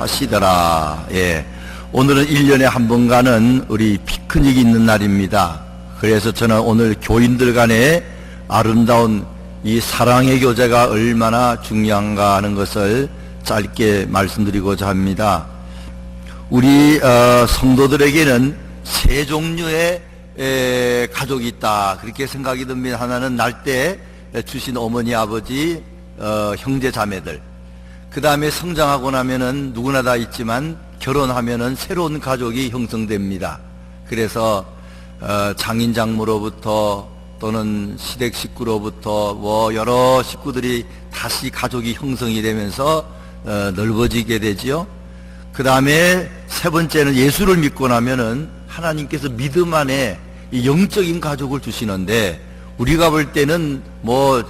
하시더라. 예. 오늘은 1년에 한 번 가는 우리 피크닉이 있는 날입니다. 그래서 저는 오늘 교인들 간에 아름다운 이 사랑의 교제가 얼마나 중요한가 하는 것을 짧게 말씀드리고자 합니다. 우리 성도들에게는 세 종류의 가족이 있다, 그렇게 생각이 듭니다. 하나는 날 때 주신 어머니, 아버지, 형제, 자매들. 그 다음에 성장하고 나면은 누구나 다 있지만 결혼하면은 새로운 가족이 형성됩니다. 그래서 장인 장모로부터 또는 시댁 식구로부터 뭐 여러 식구들이 다시 가족이 형성이 되면서 넓어지게 되지요. 그 다음에 세 번째는 예수를 믿고 나면은 하나님께서 믿음 안에 이 영적인 가족을 주시는데, 우리가 볼 때는 뭐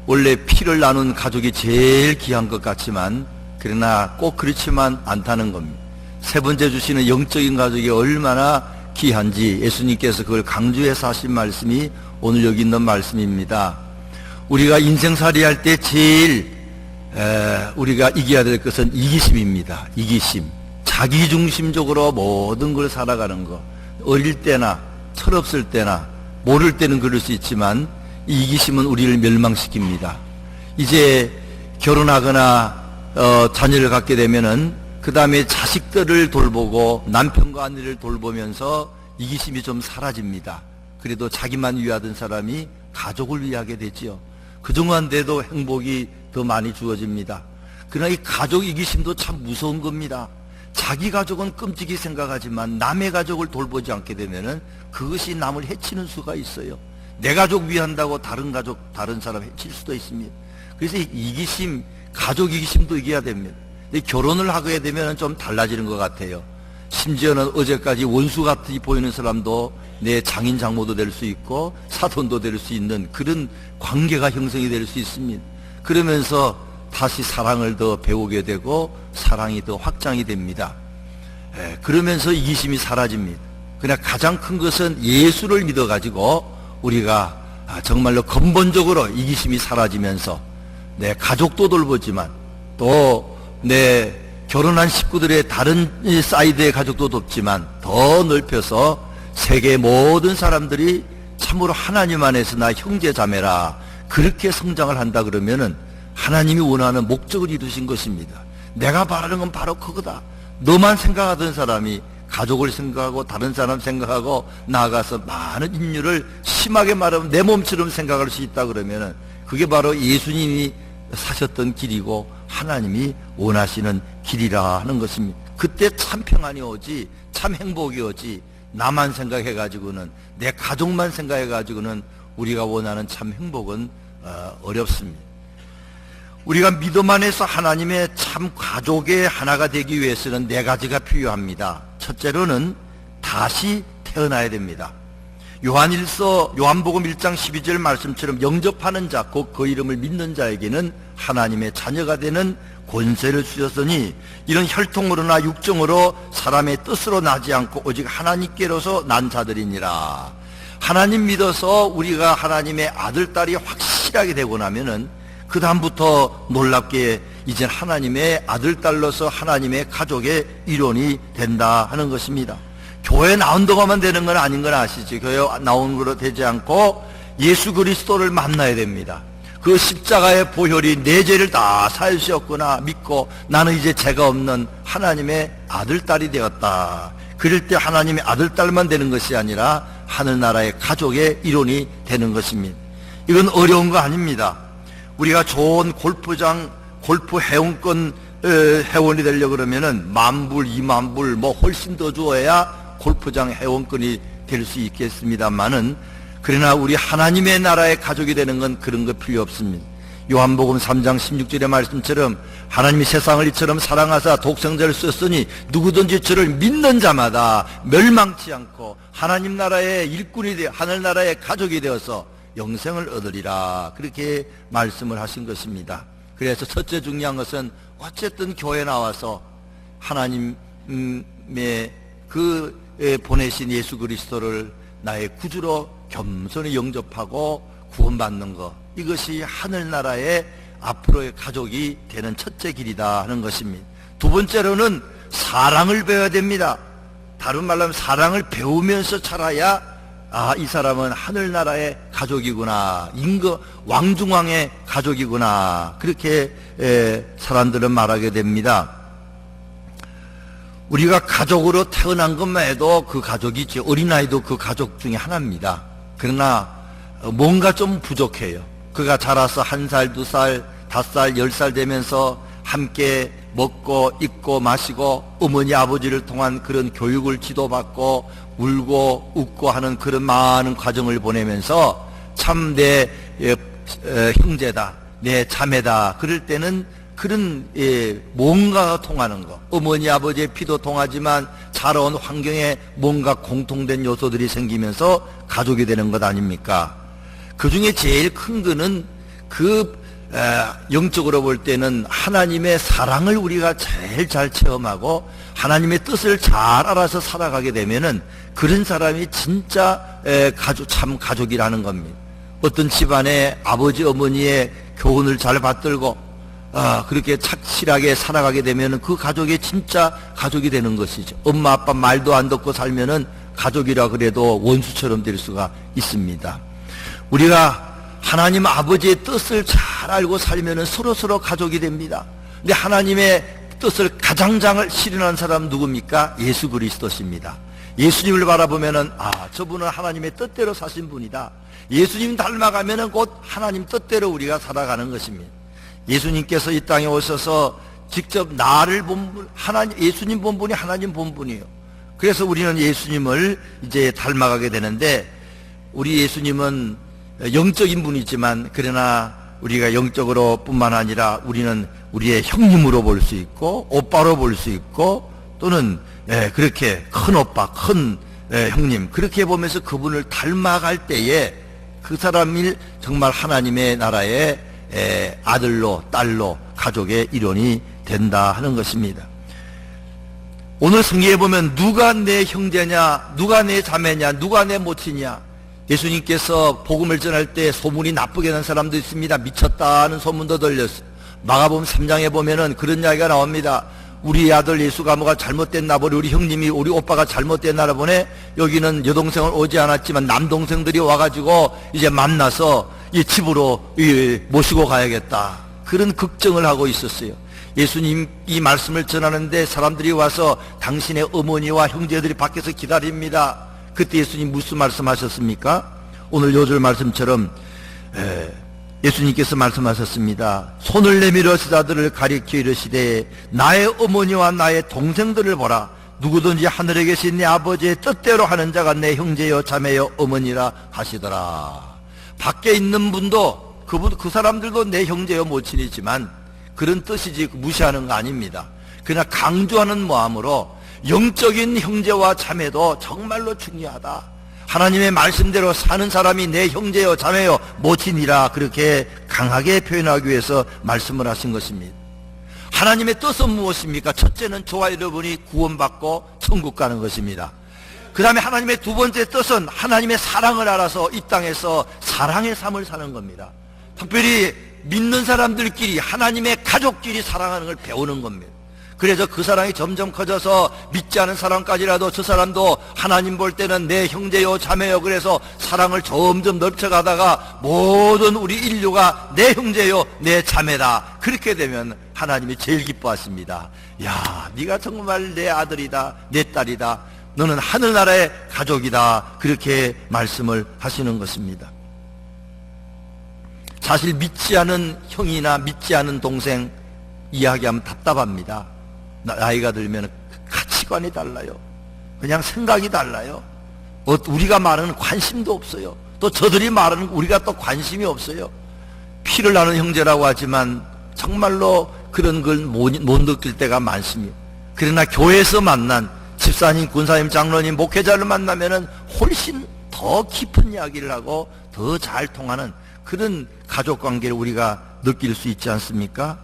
원래 피를 나눈 가족이 제일 귀한 것 같지만 그러나 꼭 그렇지만 않다는 겁니다. 세 번째 주시는 영적인 가족이 얼마나 귀한지 예수님께서 그걸 강조해서 하신 말씀이 오늘 여기 있는 말씀입니다. 우리가 인생살이 할 때 제일 우리가 이겨야 될 것은 이기심입니다. 이기심. 자기중심적으로 모든 걸 살아가는 것. 어릴 때나 철없을 때나 모를 때는 그럴 수 있지만 이 이기심은 우리를 멸망시킵니다. 이제 결혼하거나 자녀를 갖게 되면은 그 다음에 자식들을 돌보고 남편과 아내를 돌보면서 이기심이 좀 사라집니다. 그래도 자기만 위하던 사람이 가족을 위하게 되지요. 그동안 돼도 행복이 더 많이 주어집니다. 그러나 이 가족 이기심도 참 무서운 겁니다. 자기 가족은 끔찍이 생각하지만 남의 가족을 돌보지 않게 되면은 그것이 남을 해치는 수가 있어요. 내 가족 위한다고 다른 가족, 다른 사람 해칠 수도 있습니다. 그래서 이기심, 가족 이기심도 이겨야 됩니다. 근데 결혼을 하게 되면 좀 달라지는 것 같아요. 심지어는 어제까지 원수 같이 보이는 사람도 내 장인 장모도 될 수 있고 사돈도 될 수 있는 그런 관계가 형성이 될 수 있습니다. 그러면서 다시 사랑을 더 배우게 되고 사랑이 더 확장이 됩니다. 그러면서 이기심이 사라집니다. 그러나 가장 큰 것은 예수를 믿어가지고 우리가 정말로 근본적으로 이기심이 사라지면서 내 가족도 돌보지만 또 내 결혼한 식구들의 다른 사이드의 가족도 돕지만 더 넓혀서 세계 모든 사람들이 참으로 하나님 안에서 나 형제 자매라 그렇게 성장을 한다 그러면은 하나님이 원하는 목적을 이루신 것입니다. 내가 바라는 건 바로 그거다. 너만 생각하던 사람이 가족을 생각하고 다른 사람 생각하고 나아가서 많은 인류를 심하게 말하면 내 몸처럼 생각할 수 있다 그러면은 그게 바로 예수님이 사셨던 길이고 하나님이 원하시는 길이라 하는 것입니다. 그때 참 평안이 오지, 참 행복이 오지, 나만 생각해가지고는, 내 가족만 생각해가지고는 우리가 원하는 참 행복은 어렵습니다. 우리가 믿음 안에서 하나님의 참 가족의 하나가 되기 위해서는 네 가지가 필요합니다. 첫째로는 다시 태어나야 됩니다. 요한복음 1장 12절 말씀처럼 영접하는 자, 곧 그 이름을 믿는 자에게는 하나님의 자녀가 되는 권세를 주셨으니 이런 혈통으로나 육정으로 사람의 뜻으로 나지 않고 오직 하나님께로서 난 자들이니라. 하나님 믿어서 우리가 하나님의 아들, 딸이 확실하게 되고 나면은 그 다음부터 놀랍게 이제 하나님의 아들, 딸로서 하나님의 가족의 일원이 된다 하는 것입니다. 교회 나온다고만 되는 건 아닌 건 아시죠? 교회 나오는 거로 되지 않고 예수 그리스도를 만나야 됩니다. 그 십자가의 보혈이 내 죄를 다 사하셨구나 믿고 나는 이제 죄가 없는 하나님의 아들, 딸이 되었다. 그럴 때 하나님의 아들, 딸만 되는 것이 아니라 하늘나라의 가족의 일원이 되는 것입니다. 이건 어려운 거 아닙니다. 우리가 좋은 골프장, 골프 회원권 회원이 되려고 그러면은 10,000불, 20,000불 뭐 훨씬 더 주어야 골프장 회원권이 될 수 있겠습니다만은, 그러나 우리 하나님의 나라의 가족이 되는 건 그런 거 필요 없습니다. 요한복음 3장 16절의 말씀처럼 하나님이 세상을 이처럼 사랑하사 독생자를 썼으니 누구든지 저를 믿는 자마다 멸망치 않고 하나님 나라의 일꾼이 되어 하늘나라의 가족이 되어서 영생을 얻으리라, 그렇게 말씀을 하신 것입니다. 그래서 첫째 중요한 것은 어쨌든 교회 나와서 하나님의 그 보내신 예수 그리스도를 나의 구주로 겸손히 영접하고 구원받는 것, 이것이 하늘나라의 앞으로의 가족이 되는 첫째 길이다 하는 것입니다. 두 번째로는 사랑을 배워야 됩니다. 다른 말로 하면 사랑을 배우면서 살아야 이 사람은 하늘나라의 가족이구나, 왕중왕의 가족이구나, 그렇게 사람들은 말하게 됩니다. 우리가 가족으로 태어난 것만 해도 그 가족이지, 어린아이도 그 가족 중에 하나입니다. 그러나 뭔가 좀 부족해요. 그가 자라서 1살, 2살, 5살, 10살 되면서 함께 먹고 입고 마시고 어머니 아버지를 통한 그런 교육을 지도받고 울고 웃고 하는 그런 많은 과정을 보내면서 참 내 형제다, 내 자매다, 그럴 때는 그런 뭔가가 통하는 거, 어머니 아버지의 피도 통하지만 자라온 환경에 뭔가 공통된 요소들이 생기면서 가족이 되는 것 아닙니까? 그 중에 제일 큰 거는 영적으로 볼 때는 하나님의 사랑을 우리가 제일 잘 체험하고 하나님의 뜻을 잘 알아서 살아가게 되면은 그런 사람이 진짜 참 가족이라는 겁니다. 어떤 집안에 아버지 어머니의 교훈을 잘 받들고 그렇게 착실하게 살아가게 되면은 그 가족이 진짜 가족이 되는 것이죠. 엄마 아빠 말도 안 듣고 살면은 가족이라 그래도 원수처럼 될 수가 있습니다. 우리가 하나님 아버지의 뜻을 잘 알고 살면은 서로 가족이 됩니다. 근데 하나님의 뜻을 가장 잘 실현한 사람은 누굽니까? 예수 그리스도십니다. 예수님을 바라보면은 저분은 하나님의 뜻대로 사신 분이다. 예수님 닮아가면은 곧 하나님 뜻대로 우리가 살아가는 것입니다. 예수님께서 이 땅에 오셔서 직접 나를 본 분, 예수님 본 분이 하나님 본 분이에요. 그래서 우리는 예수님을 이제 닮아가게 되는데, 우리 예수님은 영적인 분이지만 그러나 우리가 영적으로 뿐만 아니라 우리는 우리의 형님으로 볼 수 있고 오빠로 볼 수 있고 또는 그렇게 큰 오빠, 큰 형님, 그렇게 보면서 그분을 닮아갈 때에 그 사람이 정말 하나님의 나라의 아들로 딸로 가족의 일원이 된다 하는 것입니다. 오늘 성경에 보면 누가 내 형제냐, 누가 내 자매냐, 누가 내 모친이냐, 예수님께서 복음을 전할 때 소문이 나쁘게 난 사람도 있습니다. 미쳤다는 소문도 들렸어요. 마가복음 3장에 보면은 그런 이야기가 나옵니다. 우리 아들 예수가 뭐가 잘못됐나 보네, 우리 형님이, 우리 오빠가 잘못됐나 보네. 여기는 여동생은 오지 않았지만 남동생들이 와가지고 이제 만나서 이 집으로 모시고 가야겠다, 그런 걱정을 하고 있었어요. 예수님 이 말씀을 전하는데 사람들이 와서 당신의 어머니와 형제들이 밖에서 기다립니다. 그때 예수님 무슨 말씀하셨습니까? 오늘 요절 말씀처럼 예수님께서 말씀하셨습니다. 손을 내밀어 제자들을 가리켜 이르시되 나의 어머니와 나의 동생들을 보라. 누구든지 하늘에 계신 내 아버지의 뜻대로 하는 자가 내 형제요 자매요 어머니라 하시더라. 밖에 있는 분도 그 사람들도 내 형제요 모친이지만 그런 뜻이지 무시하는 거 아닙니다. 그러나 강조하는 마음으로 영적인 형제와 자매도 정말로 중요하다. 하나님의 말씀대로 사는 사람이 내 형제요 자매요 모친이라, 그렇게 강하게 표현하기 위해서 말씀을 하신 것입니다. 하나님의 뜻은 무엇입니까? 첫째는 저와 여러분이 구원받고 천국 가는 것입니다. 그 다음에 하나님의 두 번째 뜻은 하나님의 사랑을 알아서 이 땅에서 사랑의 삶을 사는 겁니다. 특별히 믿는 사람들끼리, 하나님의 가족끼리 사랑하는 걸 배우는 겁니다. 그래서 그 사랑이 점점 커져서 믿지 않은 사람까지라도 저 사람도 하나님 볼 때는 내 형제요 자매요, 그래서 사랑을 점점 넓혀가다가 모든 우리 인류가 내 형제요 내 자매다, 그렇게 되면 하나님이 제일 기뻐하십니다. 야, 네가 정말 내 아들이다, 내 딸이다, 너는 하늘나라의 가족이다, 그렇게 말씀을 하시는 것입니다. 사실 믿지 않은 형이나 믿지 않은 동생 이야기하면 답답합니다. 나이가 들면 가치관이 달라요. 그냥 생각이 달라요. 우리가 말하는 관심도 없어요. 또 저들이 말하는 우리가 또 관심이 없어요. 피를 나는 형제라고 하지만 정말로 그런 걸 못 느낄 때가 많습니다. 그러나 교회에서 만난 집사님, 군사님, 장로님, 목회자를 만나면은 훨씬 더 깊은 이야기를 하고 더 잘 통하는 그런 가족 관계를 우리가 느낄 수 있지 않습니까?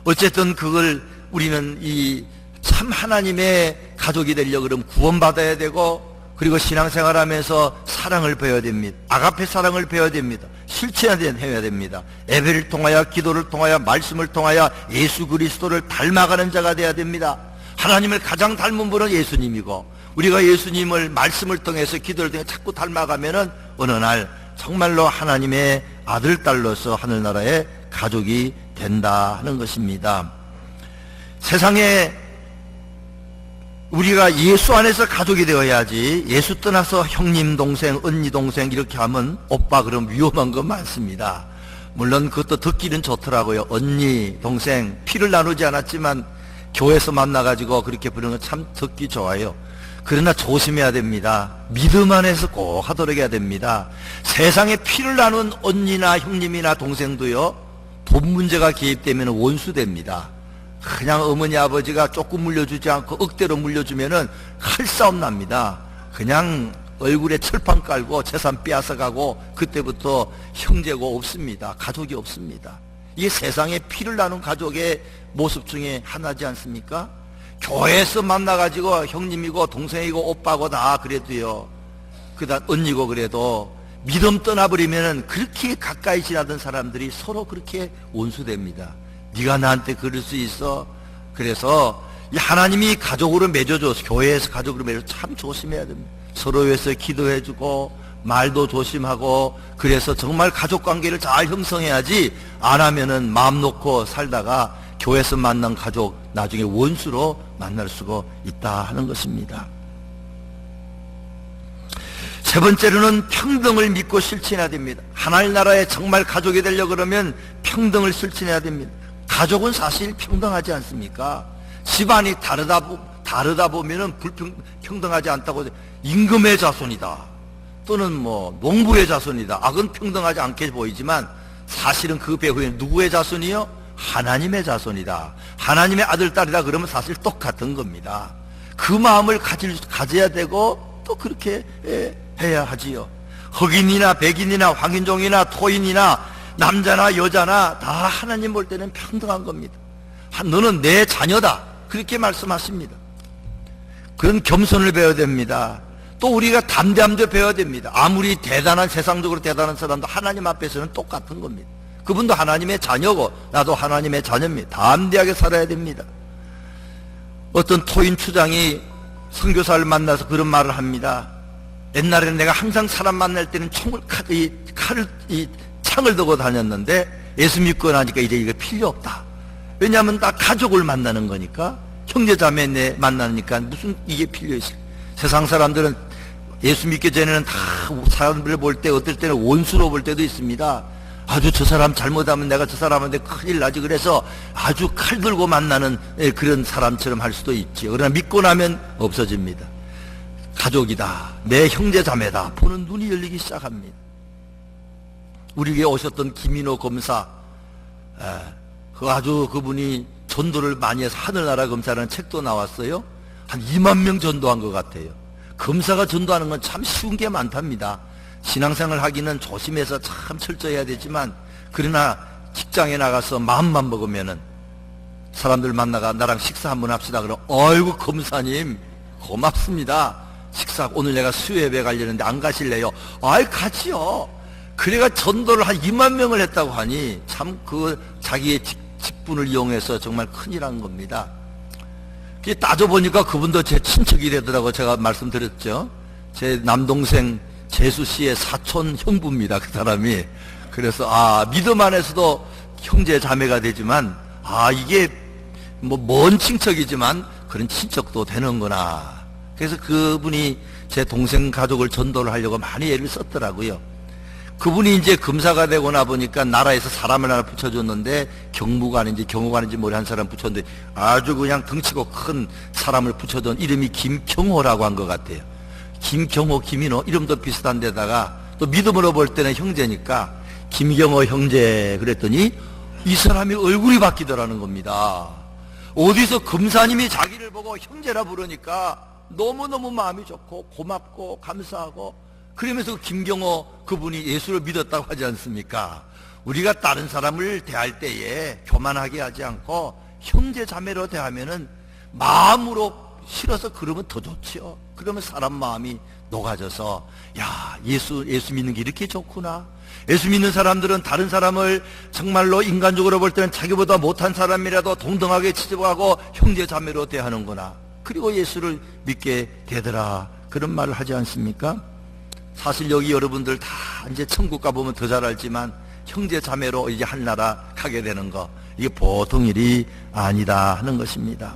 어쨌든 그걸 우리는 이 참 하나님의 가족이 되려고 그러면 구원받아야 되고, 그리고 신앙생활하면서 사랑을 배워야 됩니다. 아가페 사랑을 배워야 됩니다. 실천해야 됩니다. 예배를 통하여, 기도를 통하여, 말씀을 통하여 예수 그리스도를 닮아가는 자가 되어야 됩니다. 하나님을 가장 닮은 분은 예수님이고, 우리가 예수님을 말씀을 통해서, 기도를 통해 자꾸 닮아가면은 어느 날 정말로 하나님의 아들, 딸로서 하늘나라의 가족이 된다 하는 것입니다. 세상에 우리가 예수 안에서 가족이 되어야지, 예수 떠나서 형님, 동생, 언니, 동생 이렇게 하면 오빠 그럼 위험한 거 많습니다. 물론 그것도 듣기는 좋더라고요. 언니, 동생, 피를 나누지 않았지만 교회에서 만나가지고 그렇게 부르는 거 참 듣기 좋아요. 그러나 조심해야 됩니다. 믿음 안에서 꼭 하도록 해야 됩니다. 세상에 피를 나눈 언니나 형님이나 동생도요, 돈 문제가 개입되면 원수됩니다. 그냥 어머니 아버지가 조금 물려주지 않고 억대로 물려주면은 칼싸움 납니다. 그냥 얼굴에 철판 깔고 재산 빼앗아가고 그때부터 형제고 없습니다. 가족이 없습니다. 이게 세상에 피를 나눈 가족의 모습 중에 하나지 않습니까? 교회에서 만나가지고 형님이고 동생이고 오빠고 다 그래도요, 그다음 언니고 그래도 믿음 떠나버리면은 그렇게 가까이 지나던 사람들이 서로 그렇게 원수됩니다. 네가 나한테 그럴 수 있어. 그래서 이 하나님이 가족으로 맺어줘서, 교회에서 가족으로 맺어서 참 조심해야 됩니다. 서로 위해서 기도해주고 말도 조심하고, 그래서 정말 가족관계를 잘 형성해야지, 안 하면은 마음 놓고 살다가 교회에서 만난 가족 나중에 원수로 만날 수가 있다 하는 것입니다. 세 번째로는 평등을 믿고 실천해야 됩니다. 하나님 나라에 정말 가족이 되려고 그러면 평등을 실천해야 됩니다. 가족은 사실 평등하지 않습니까? 집안이 다르다 보면은 불평등하지 않다고, 임금의 자손이다 또는 뭐 농부의 자손이다, 그건 평등하지 않게 보이지만 사실은 그 배후에 누구의 자손이요? 하나님의 자손이다, 하나님의 아들, 딸이다 그러면 사실 똑같은 겁니다. 그 마음을 가져야 되고 또 그렇게 해야 하지요. 흑인이나 백인이나 황인종이나 토인이나 남자나 여자나 다 하나님 볼 때는 평등한 겁니다. 너는 내 자녀다 그렇게 말씀하십니다. 그런 겸손을 배워야 됩니다. 또 우리가 담대함도 배워야 됩니다. 아무리 세상적으로 대단한 사람도 하나님 앞에서는 똑같은 겁니다. 그분도 하나님의 자녀고 나도 하나님의 자녀입니다. 담대하게 살아야 됩니다. 어떤 토인 추장이 선교사를 만나서 그런 말을 합니다. 옛날에는 내가 항상 사람 만날 때는 창을 들고 다녔는데 예수 믿고 나니까 이제 이거 필요 없다. 왜냐하면 다 가족을 만나는 거니까, 형제자매 만나니까 무슨 이게 필요 있어요. 세상 사람들은 예수 믿기 전에는 다 사람들을 볼 때 어떨 때는 원수로 볼 때도 있습니다. 아주 저 사람 잘못하면 내가 저 사람한테 큰일 나지, 그래서 아주 칼 들고 만나는 그런 사람처럼 할 수도 있지. 그러나 믿고 나면 없어집니다. 가족이다, 내 형제자매다 보는 눈이 열리기 시작합니다. 우리에게 오셨던 김인호 검사, 그분이 전도를 많이 해서 하늘나라 검사라는 책도 나왔어요. 한 2만 명 전도한 것 같아요. 검사가 전도하는 건 참 쉬운 게 많답니다. 신앙생활 하기는 조심해서 참 철저해야 되지만, 그러나 직장에 나가서 마음만 먹으면은 사람들 만나가 나랑 식사 한번 합시다 그러면, 아이고 검사님 고맙습니다, 식사 오늘 내가 수요예배 가려는데 안 가실래요? 아이 가지요. 그래가 전도를 한 2만 명을 했다고 하니 참 자기의 직분을 이용해서 정말 큰일 한 겁니다. 따져보니까 그분도 제 친척이 되더라고. 제가 말씀드렸죠. 제 남동생 재수씨의 사촌 형부입니다, 그 사람이. 그래서 믿음 안에서도 형제 자매가 되지만, 이게 뭐 먼 친척이지만 그런 친척도 되는구나. 그래서 그분이 제 동생 가족을 전도를 하려고 많이 애를 썼더라고요. 그분이 이제 검사가 되고 나 보니까 나라에서 사람을 하나 붙여줬는데, 경무관인지 뭐리 한 사람 붙였는데 아주 그냥 덩치고 큰 사람을 붙여준 이름이 김경호라고 한 것 같아요. 김경호, 김인호 이름도 비슷한 데다가 또 믿음으로 볼 때는 형제니까 김경호 형제 그랬더니 이 사람이 얼굴이 바뀌더라는 겁니다. 어디서 검사님이 자기를 보고 형제라 부르니까 너무너무 마음이 좋고 고맙고 감사하고, 그러면서 김경호 그분이 예수를 믿었다고 하지 않습니까? 우리가 다른 사람을 대할 때에 교만하게 하지 않고 형제 자매로 대하면은 마음으로 싫어서 그러면 더 좋지요. 그러면 사람 마음이 녹아져서 야, 예수 믿는 게 이렇게 좋구나. 예수 믿는 사람들은 다른 사람을 정말로 인간적으로 볼 때는 자기보다 못한 사람이라도 동등하게 취급하고 형제 자매로 대하는구나. 그리고 예수를 믿게 되더라. 그런 말을 하지 않습니까? 사실 여기 여러분들 다 이제 천국 가보면 더 잘 알지만 형제 자매로 이제 하늘나라 가게 되는 거, 이게 보통 일이 아니다 하는 것입니다.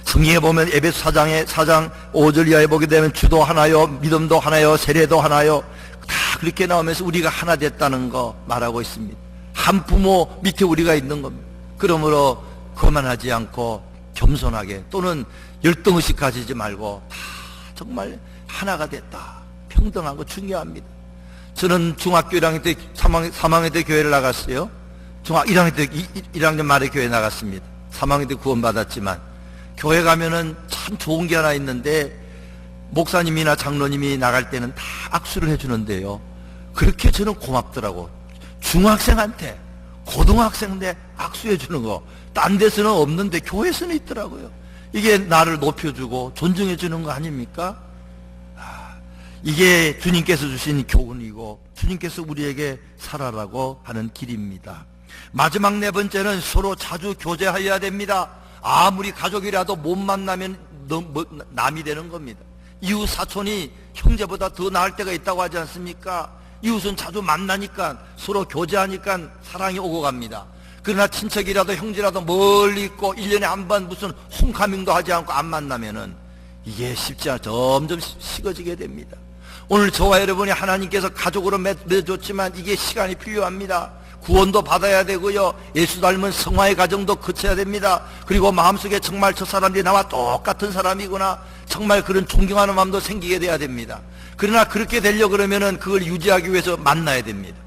성경에 보면 에베소 4장 5절 이하에 보게 되면 주도 하나요, 믿음도 하나요, 세례도 하나요, 다 그렇게 나오면서 우리가 하나 됐다는 거 말하고 있습니다. 한 부모 밑에 우리가 있는 겁니다. 그러므로 거만하지 않고 겸손하게, 또는 열등의식 가지지 말고 다 정말 하나가 됐다. 평등한 거 중요합니다. 저는 중학교 1학년 때 3학년 때 교회를 나갔어요. 중학 1학년 때 1학년 말에 교회 나갔습니다. 3학년 때 구원받았지만 교회 가면은 참 좋은 게 하나 있는데, 목사님이나 장로님이 나갈 때는 다 악수를 해주는데요, 그렇게 저는 고맙더라고. 중학생한테, 고등학생한테 악수해 주는 거 딴 데서는 없는데 교회에서는 있더라고요. 이게 나를 높여주고 존중해 주는 거 아닙니까? 이게 주님께서 주신 교훈이고 주님께서 우리에게 살아라고 하는 길입니다. 마지막 네 번째는 서로 자주 교제하여야 됩니다. 아무리 가족이라도 못 만나면 남이 되는 겁니다. 이웃 사촌이 형제보다 더 나을 때가 있다고 하지 않습니까? 이웃은 자주 만나니까, 서로 교제하니까 사랑이 오고 갑니다. 그러나 친척이라도 형제라도 멀리 있고 1년에 한 번 무슨 홈카밍도 하지 않고 안 만나면은 이게 쉽지 않아 점점 식어지게 됩니다. 오늘 저와 여러분이 하나님께서 가족으로 맺어줬지만 이게 시간이 필요합니다. 구원도 받아야 되고요, 예수 닮은 성화의 과정도 거쳐야 됩니다. 그리고 마음속에 정말 저 사람들이 나와 똑같은 사람이구나, 정말 그런 존경하는 마음도 생기게 돼야 됩니다. 그러나 그렇게 되려고 그러면은 그걸 유지하기 위해서 만나야 됩니다.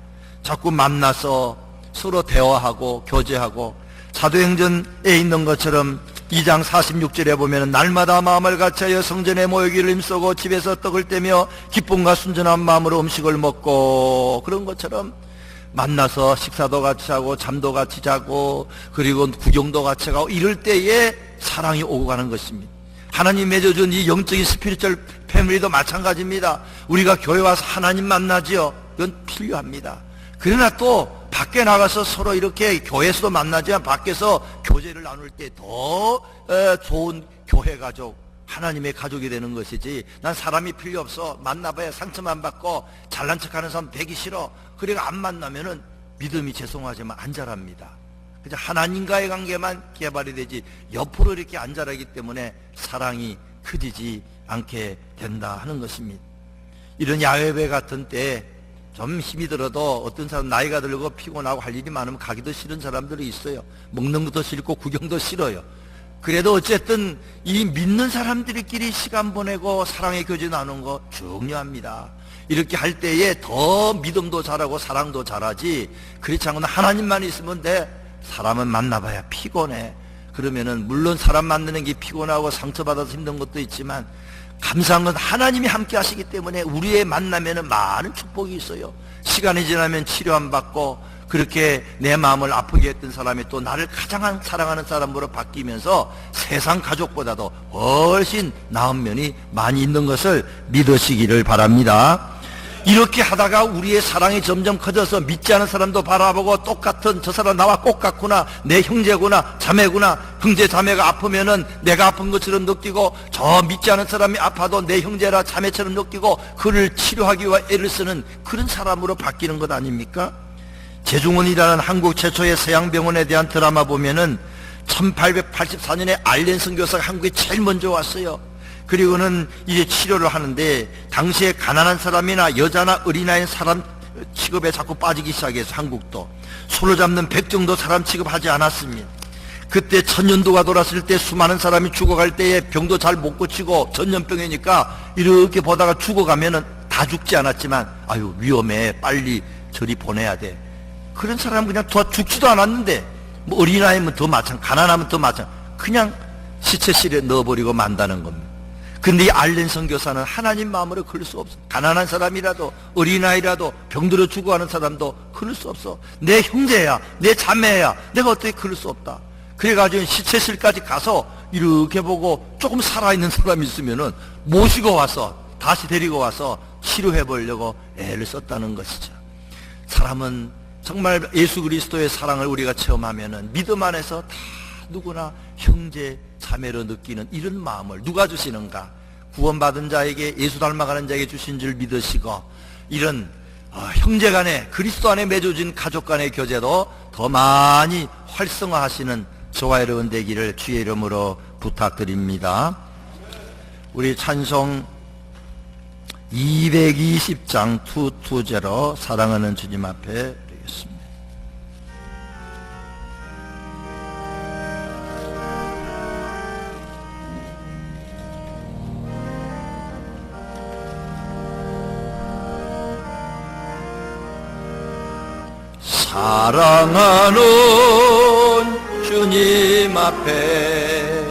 자꾸 만나서 서로 대화하고 교제하고, 사도행전에 있는 것처럼 2장 46절에 보면 날마다 마음을 같이하여 성전에 모이기를 힘쓰고 집에서 떡을 떼며 기쁨과 순전한 마음으로 음식을 먹고, 그런 것처럼 만나서 식사도 같이 하고 잠도 같이 자고 그리고 구경도 같이 가고, 이럴 때에 사랑이 오고 가는 것입니다. 하나님 맺어준 이 영적인 스피리추얼 패밀리도 마찬가지입니다. 우리가 교회 와서 하나님 만나지요. 이건 필요합니다. 그러나 또 밖에 나가서 서로 이렇게 교회에서도 만나지만 밖에서 교제를 나눌 때 더 좋은 교회 가족, 하나님의 가족이 되는 것이지, 난 사람이 필요 없어, 만나봐야 상처만 받고 잘난 척하는 사람 되기 싫어, 그래가 안 만나면은 믿음이 죄송하지만 안 자랍니다. 그저 하나님과의 관계만 개발이 되지 옆으로 이렇게 안 자라기 때문에 사랑이 커지지 않게 된다 하는 것입니다. 이런 야외배 같은 때 좀 힘이 들어도 어떤 사람 나이가 들고 피곤하고 할 일이 많으면 가기도 싫은 사람들이 있어요. 먹는 것도 싫고 구경도 싫어요. 그래도 어쨌든 이 믿는 사람들끼리 시간 보내고 사랑의 교제 나누는 거 중요합니다. 이렇게 할 때에 더 믿음도 잘하고 사랑도 잘하지, 그렇지 않고는 하나님만 있으면 돼. 사람은 만나봐야 피곤해. 그러면은 물론 사람 만나는 게 피곤하고 상처받아서 힘든 것도 있지만 감사한 건 하나님이 함께 하시기 때문에 우리의 만남에는 많은 축복이 있어요. 시간이 지나면 치료 안 받고, 그렇게 내 마음을 아프게 했던 사람이 또 나를 가장 사랑하는 사람으로 바뀌면서 세상 가족보다도 훨씬 나은 면이 많이 있는 것을 믿으시기를 바랍니다. 이렇게 하다가 우리의 사랑이 점점 커져서 믿지 않은 사람도 바라보고 똑같은 저 사람 나와 똑같구나, 내 형제구나, 자매구나, 형제 자매가 아프면은 내가 아픈 것처럼 느끼고, 저 믿지 않은 사람이 아파도 내 형제라 자매처럼 느끼고 그를 치료하기 위해 애를 쓰는 그런 사람으로 바뀌는 것 아닙니까? 제중원이라는 한국 최초의 서양병원에 대한 드라마 보면은 1884년에 알렌 선교사가 한국에 제일 먼저 왔어요. 그리고는 이제 치료를 하는데, 당시에 가난한 사람이나 여자나 어린아이인 사람 취급에 자꾸 빠지기 시작해서 한국도 손을 잡는 백정도 사람 취급하지 않았습니다. 그때 천년도가 돌았을 때 수많은 사람이 죽어갈 때에 병도 잘 못 고치고 전염병이니까 이렇게 보다가 죽어가면은 다 죽지 않았지만 아유 위험해, 빨리 저리 보내야 돼. 그런 사람은 그냥 죽지도 않았는데, 뭐 어린아이면 더 마찬가지, 가난하면 더 마찬가지, 그냥 시체실에 넣어버리고 만다는 겁니다. 근데 이 알렌 선교사는 하나님 마음으로 그럴 수 없어. 가난한 사람이라도 어린아이라도 병들어 죽어가는 사람도 그럴 수 없어. 내 형제야, 내 자매야, 내가 어떻게 그럴 수 없다. 그래가지고 시체실까지 가서 이렇게 보고 조금 살아있는 사람이 있으면은 모시고 와서 다시 데리고 와서 치료해 보려고 애를 썼다는 것이죠. 사람은 정말 예수 그리스도의 사랑을 우리가 체험하면은 믿음 안에서 다 누구나 형제 자매로 느끼는 이런 마음을 누가 주시는가? 구원받은 자에게, 예수 닮아가는 자에게 주신 줄 믿으시고, 이런 형제 간에, 그리스도 안에 맺어진 가족 간의 교제도 더 많이 활성화하시는 저와 여러분 되기를 주의 이름으로 부탁드립니다. 우리 찬송 220장 220 사랑하는 주님 앞에 드리겠습니다. 사랑하는 주님 앞에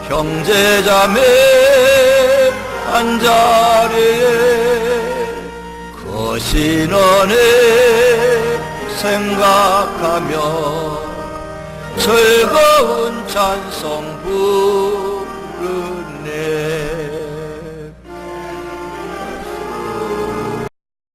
형제자매 한 자리에 그 신원에 생각하며 즐거운 찬송